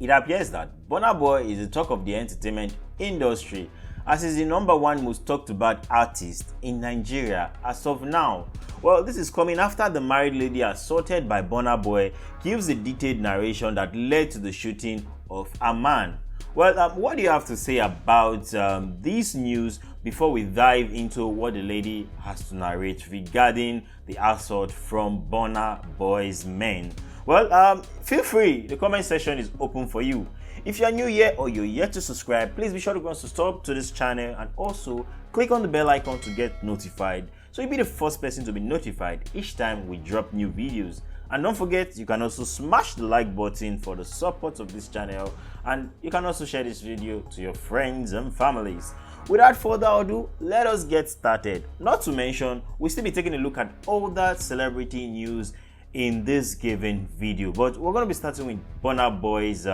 It appears that Burna Boy is the talk of the entertainment industry as he's the #1 most talked about artist in Nigeria as of now. Well, this is coming after the married lady assaulted by Burna Boy gives a detailed narration that led to the shooting of a man. Well, what do you have to say about this news before we dive into what the lady has to narrate regarding the assault from Burna Boy's men? Well, feel free. The comment section is open for you. If you are new here or you're yet to subscribe, please be sure to go and subscribe to this channel and also click on the bell icon to get notified so you'll be the first person to be notified each time we drop new videos. And don't forget, you can also smash the like button for the support of this channel, and you can also share this video to your friends and families. Without further ado, let us get started. Not to mention, we'll still be taking a look at all that celebrity news in this given video, but we're going to be starting with Burna Boy's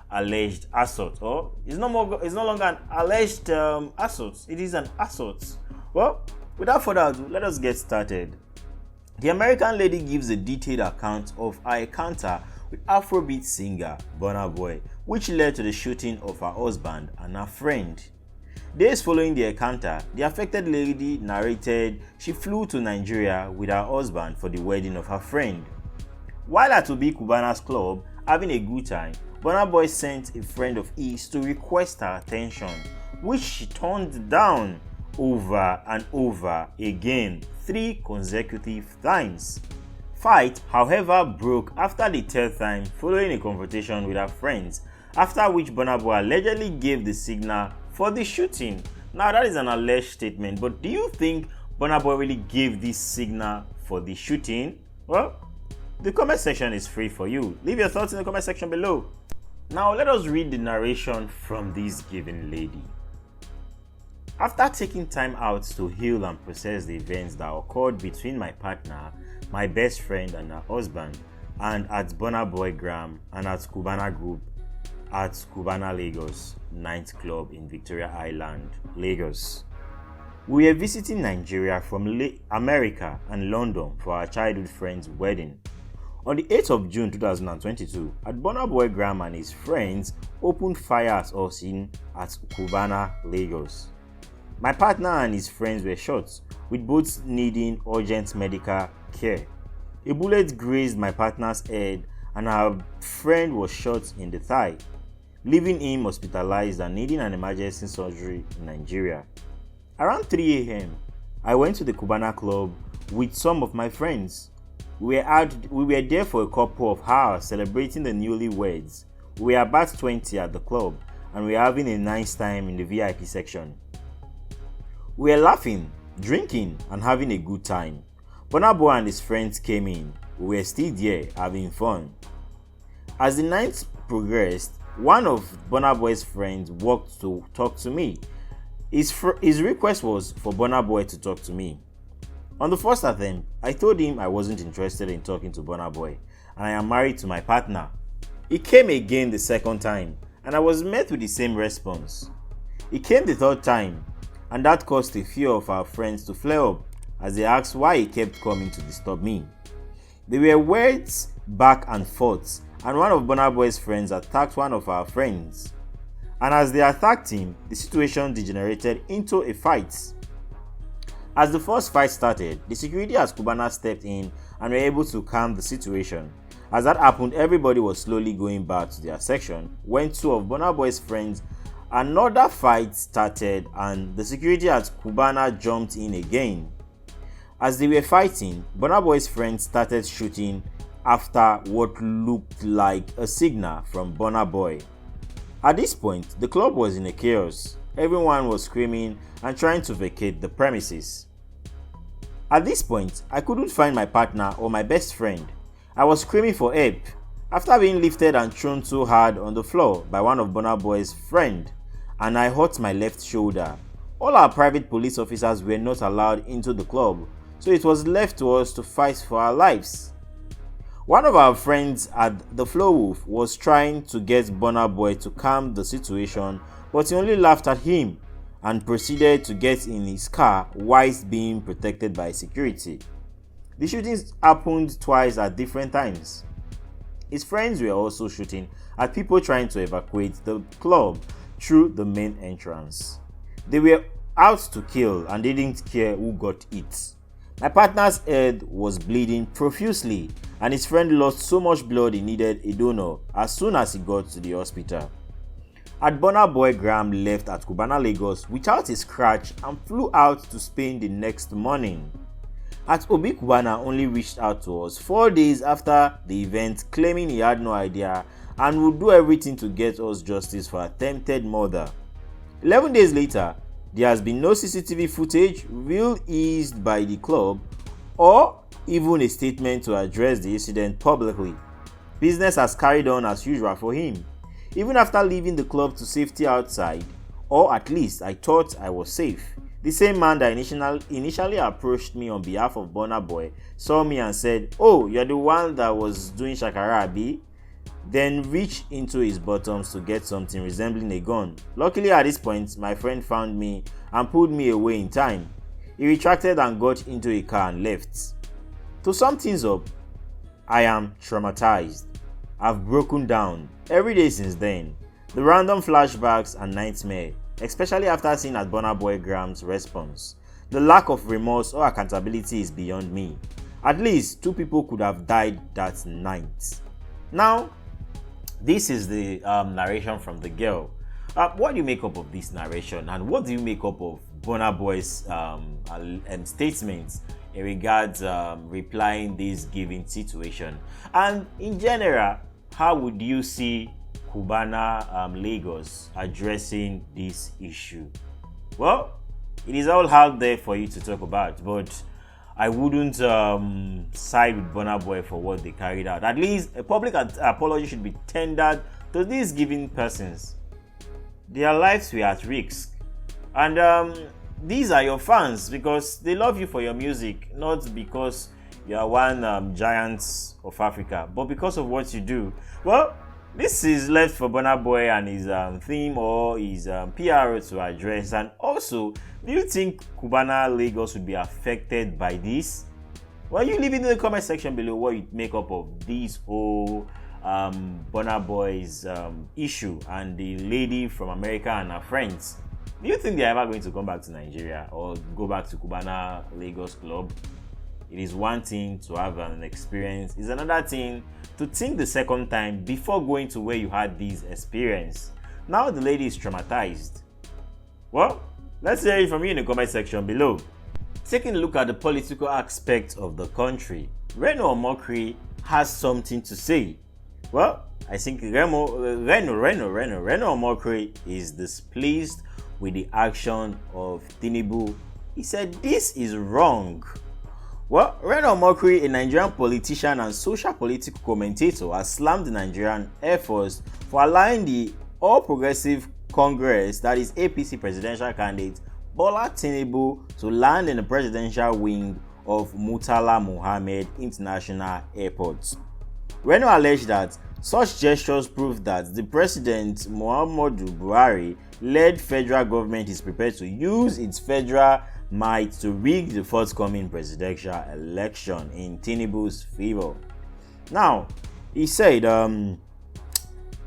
alleged assault. Or it's no longer an alleged assault, it is an assault. Well, without further ado, let us get started. The American lady gives a detailed account of her encounter with Afrobeat singer Burna Boy, which led to the shooting of her husband and her friend. Days following the encounter, the affected lady narrated she flew to Nigeria with her husband for the wedding of her friend. While at Obi Cubana's club having a good time, Burna Boy sent a friend of his to request her attention, which she turned down over and over again 3 consecutive times. Fight, however, broke after the 3rd time following a confrontation with her friends, after which Burna Boy allegedly gave the signal for the shooting. Now that is an alleged statement, but do you think Burna Boy really gave this signal for the shooting? Well, the comment section is free for you. Leave your thoughts in the comment section below. Now let us read the narration from this given lady. After taking time out to heal and process the events that occurred between my partner, my best friend and her husband, and at Burna Boy Gram and at Cubana Group at Cubana Lagos Night Club in Victoria Island, Lagos. We were visiting Nigeria from America and London for our childhood friend's wedding. On the 8th of June 2022, at Burna Boy Gram and his friends opened fire at us at Cubana, Lagos. My partner and his friends were shot, with both needing urgent medical care. A bullet grazed my partner's head and our friend was shot in the thigh, leaving him hospitalized and needing an emergency surgery in Nigeria. Around 3 a.m., I went to the Cubana club with some of my friends. We were there for a couple of hours celebrating the newlyweds. We were about 20 at the club and we were having a nice time in the VIP section. We were laughing, drinking and having a good time. Burna Boy and his friends came in. We were still there having fun. As the night progressed, one of Burna Boy's friends walked to talk to me. His request was for Burna Boy to talk to me. On the first attempt, I told him I wasn't interested in talking to Burna Boy and I am married to my partner. He came again the 2nd time and I was met with the same response. He came the 3rd time and that caused a few of our friends to flare up as they asked why he kept coming to disturb me. There were words back and forth and one of Burna Boy's friends attacked one of our friends. And as they attacked him, the situation degenerated into a fight. As the first fight started, the security at Cubana stepped in and were able to calm the situation. As that happened, everybody was slowly going back to their section when 2 of Burna Boy's friends. Another fight started and the security at Cubana jumped in again. As they were fighting, Burna Boy's friends started shooting after what looked like a signal from Burna Boy. At this point, the club was in a chaos. Everyone was screaming and trying to vacate the premises. At this point, I couldn't find my partner or my best friend. I was screaming for help after being lifted and thrown too hard on the floor by one of Burna Boy's friends, and I hurt my left shoulder. All our private police officers were not allowed into the club, so it was left to us to fight for our lives. One of our friends at the Flow Wolf was trying to get Burna Boy to calm the situation, but he only laughed at him and proceeded to get in his car whilst being protected by security. The shootings happened twice at different times. His friends were also shooting at people trying to evacuate the club through the main entrance. They were out to kill and they didn't care who got it. My partner's head was bleeding profusely and his friend lost so much blood he needed a donor as soon as he got to the hospital. At Burna Boy Graham left at Cubana, Lagos without a scratch and flew out to Spain the next morning. At Obi Cubana only reached out to us 4 days after the event, claiming he had no idea and would do everything to get us justice for attempted murder. 11 days later, there has been no CCTV footage released by the club or even a statement to address the incident publicly. Business has carried on as usual for him. Even after leaving the club to safety outside, or at least I thought I was safe. The same man that initially approached me on behalf of Burna Boy saw me and said, "Oh, you're the one that was doing Shakara, Abi?" Then reached into his bottoms to get something resembling a gun. Luckily at this point, my friend found me and pulled me away in time. He retracted and got into a car and left. To sum things up, I am traumatized. I've broken down every day since then. The random flashbacks and nightmare, especially after seeing at Burna Boy Graham's response. The lack of remorse or accountability is beyond me. At least 2 people could have died that night. Now, this is the narration from the girl. What do you make up of this narration, and what do you make up of Burna Boy's statements in regards replying this given situation? And in general, how would you see Cubana Lagos addressing this issue? Well, it is all out there for you to talk about, but I wouldn't side with Burna Boy for what they carried out. At least a public apology should be tendered to these given persons. Their lives were at risk, and these are your fans because they love you for your music, not because you are one giant of Africa, but because of what you do. Well, this is left for Burna Boy and his theme or his PRO to address. And also, do you think Cubana Lagos would be affected by this? Well, you leave it in the comment section below what you make up of this whole Burna Boy's issue and the lady from America and her friends. Do you think they're ever going to come back to Nigeria or go back to Cubana Lagos Club? It is one thing to have an experience. It's another thing to think the second time before going to where you had this experience. Now the lady is traumatized. Well, let's hear it from you in the comment section below. Taking a look at the political aspect of the country, Reno Omokri has something to say. Well, I think Reno Omokri is displeased with the action of Tinubu. He said this is wrong. Well, Reno Omokri, a Nigerian politician and social political commentator, has slammed the Nigerian Air Force for allowing the All Progressive Congress, that is APC presidential candidate Bola Tinubu, to land in the presidential wing of Murtala Muhammed International Airport. Reno alleged that such gestures prove that the President Muhammadu Buhari led federal government is prepared to use its federal might to rig the forthcoming presidential election in Tinubu's favor. Now, he said,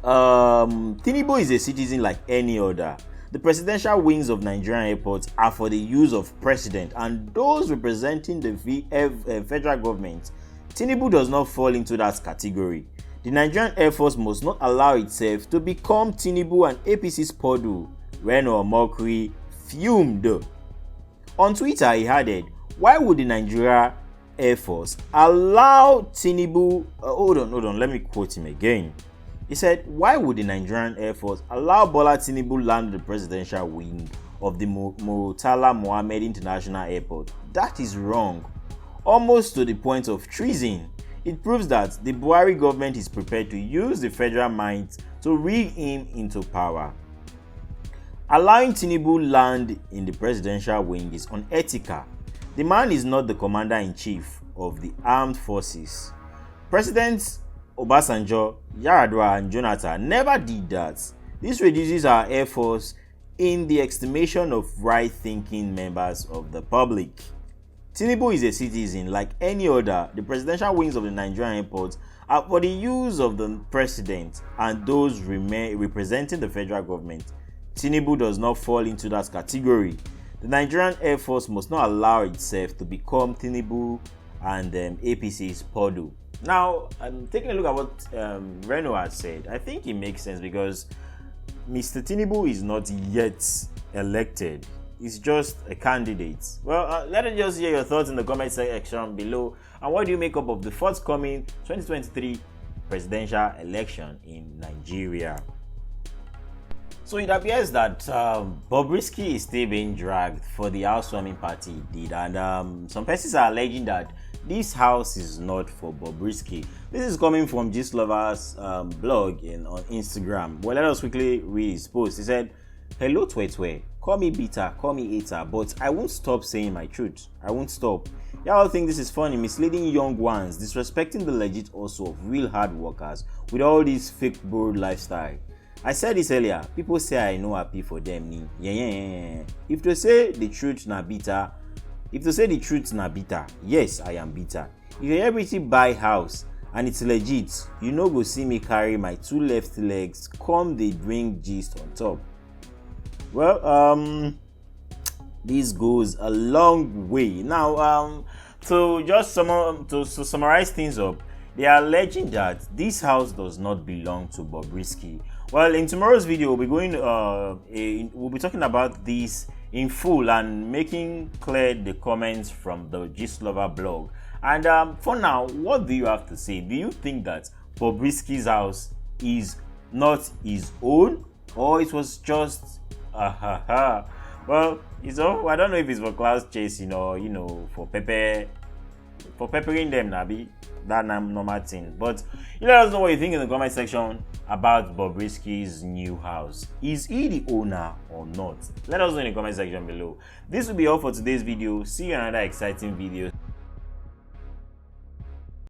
Tinubu is a citizen like any other. The presidential wings of Nigerian airports are for the use of president and those representing the federal government. Tinubu does not fall into that category. The Nigerian Air Force must not allow itself to become Tinubu and APC's Podu. Reno Omokri fumed. On Twitter, he added, "Why would the Nigeria Air Force allow Tinubu..." Hold on, let me quote him again. He said, "Why would the Nigerian Air Force allow Bola Tinubu land the presidential wing of the Murtala Muhammed International Airport? That is wrong, almost to the point of treason. It proves that the Buhari government is prepared to use the federal might to rig him into power. Allowing Tinubu land in the presidential wing is unethical. The man is not the commander-in-chief of the armed forces. Presidents Obasanjo, Yar'Adua and Jonathan never did that. This reduces our Air Force in the estimation of right-thinking members of the public." Tinubu is a citizen like any other. The presidential wings of the Nigerian airport are for the use of the president and those representing the federal government. Tinubu does not fall into that category. The Nigerian Air Force must not allow itself to become Tinubu and APC's Podo. Now, I'm taking a look at what Reno has said. I think it makes sense because Mr. Tinubu is not yet elected. He's just a candidate. Well, let us just hear your thoughts in the comment section below. And what do you make up of the forthcoming 2023 presidential election in Nigeria? So it appears that Bobrisky is still being dragged for the housewarming party he did, and some persons are alleging that this house is not for Bobrisky. This is coming from Gist Lover's blog on Instagram. Well, let us quickly read his post. He said, "Hello Twetwe, call me bitter, call me hater, but I won't stop saying my truth. I won't stop. Y'all think this is funny, misleading young ones, disrespecting the legit hustle of real hard workers with all this fake broad lifestyle. I said this earlier, people say I no happy for them. Yeah. If to say the truth na bitter, yes, I am bitter. If you everybody buy house and it's legit, you no go see me carry my two left legs, come they bring gist on top." Well, this goes a long way. Now, to summarize things up, they are alleging that this house does not belong to Bobrisky. Well, in tomorrow's video, we'll be talking about this in full and making clear the comments from the Gist Lover blog. And for now, what do you have to say? Do you think that Bobrisky's house is not his own, or it was just well, I don't know if it's for cloud chasing or for peppering them, Nabi. That normal thing. But you let us know what you think in the comment section about Bobrisky's new house. Is he the owner or not? Let us know in the comment section below. This will be all for today's video. See you in another exciting video.